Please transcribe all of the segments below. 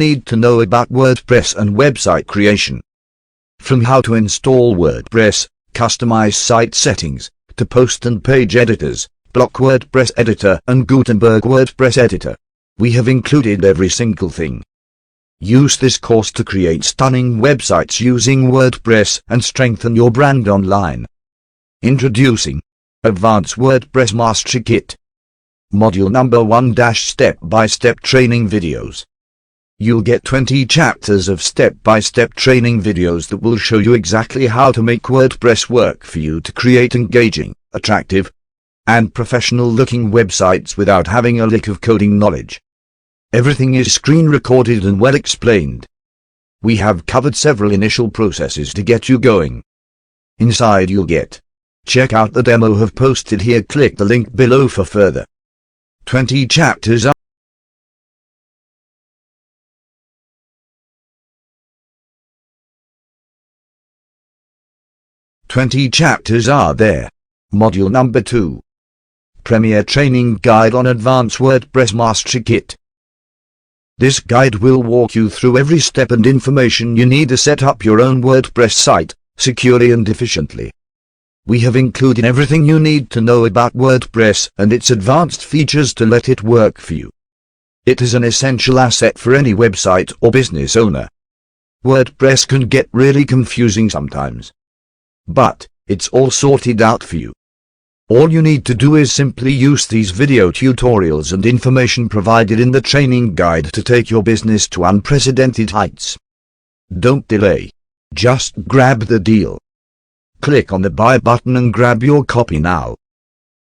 need to know about WordPress and website creation. From how to install WordPress, customize site settings, to post and page editors, block WordPress editor and Gutenberg WordPress editor. We have included every single thing. Use this course to create stunning websites using WordPress and strengthen your brand online. Introducing Advanced WordPress Mastery Kit. Module number 1 - Step-by-Step Training Videos. You'll get 20 chapters of step-by-step training videos that will show you exactly how to make WordPress work for you to create engaging, attractive, and professional-looking websites without having a lick of coding knowledge. Everything is screen-recorded and well explained. We have covered several initial processes to get you going. Inside you'll get. Check out the demo I've posted here. Click the link below for further. 20 chapters are 20 chapters are there. Module number 2. Premier Training Guide on Advanced WordPress Mastery Kit. This guide will walk you through every step and information you need to set up your own WordPress site, securely and efficiently. We have included everything you need to know about WordPress and its advanced features to let it work for you. It is an essential asset for any website or business owner. WordPress can get really confusing sometimes, but it's all sorted out for you. All you need to do is simply use these video tutorials and information provided in the training guide to take your business to unprecedented heights. Don't delay. Just grab the deal. Click on the buy button and grab your copy now.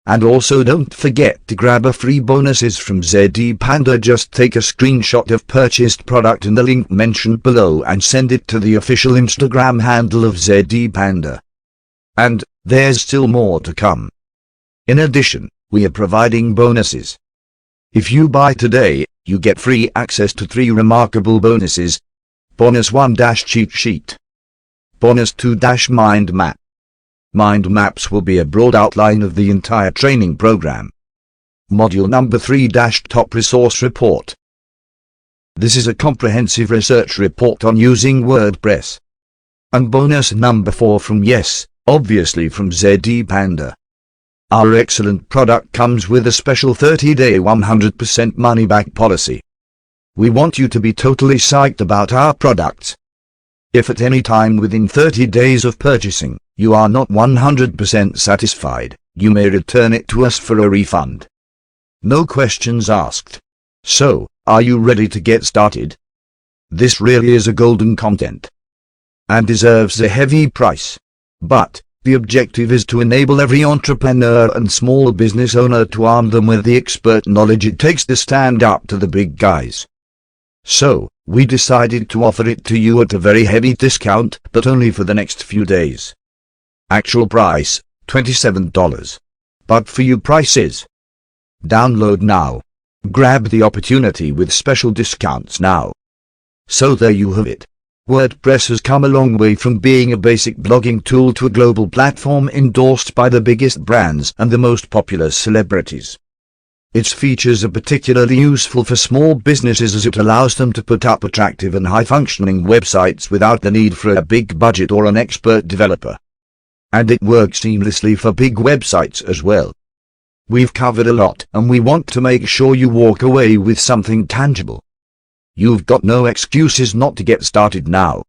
And also don't forget to grab a free bonuses from ZD Panda. Just take a screenshot of purchased product in the link mentioned below and send it to the official Instagram handle of ZD Panda. And there's still more to come. In addition, we are providing bonuses. If you buy today, you get free access to 3 remarkable bonuses. Bonus 1 - Cheat Sheet. Bonus 2 - Mind Map. Mind maps will be a broad outline of the entire training program. Module number 3 - Top Resource Report. This is a comprehensive research report on using WordPress. And bonus number 4 from obviously from ZD Panda. Our excellent product comes with a special 30-day 100% money-back policy. We want you to be totally psyched about our products. If at any time within 30 days of purchasing, you are not 100% satisfied, you may return it to us for a refund. No questions asked. So, are you ready to get started? This really is a golden content and deserves a heavy price. But the objective is to enable every entrepreneur and small business owner to arm them with the expert knowledge it takes to stand up to the big guys. So, we decided to offer it to you at a very heavy discount, but only for the next few days. Actual price, $27. But for you prices. Download now. Grab the opportunity with special discounts now. So there you have it. WordPress has come a long way from being a basic blogging tool to a global platform endorsed by the biggest brands and the most popular celebrities. Its features are particularly useful for small businesses as it allows them to put up attractive and high-functioning websites without the need for a big budget or an expert developer. And it works seamlessly for big websites as well. We've covered a lot, and we want to make sure you walk away with something tangible. You've got no excuses not to get started now.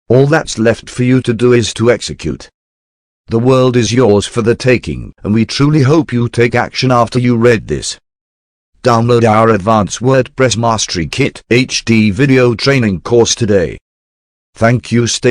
All that's left for you to do is to execute. The world is yours for the taking, and we truly hope you take action after you read this. Download our Advanced WordPress Mastery Kit HD video training course today. Thank you. Stay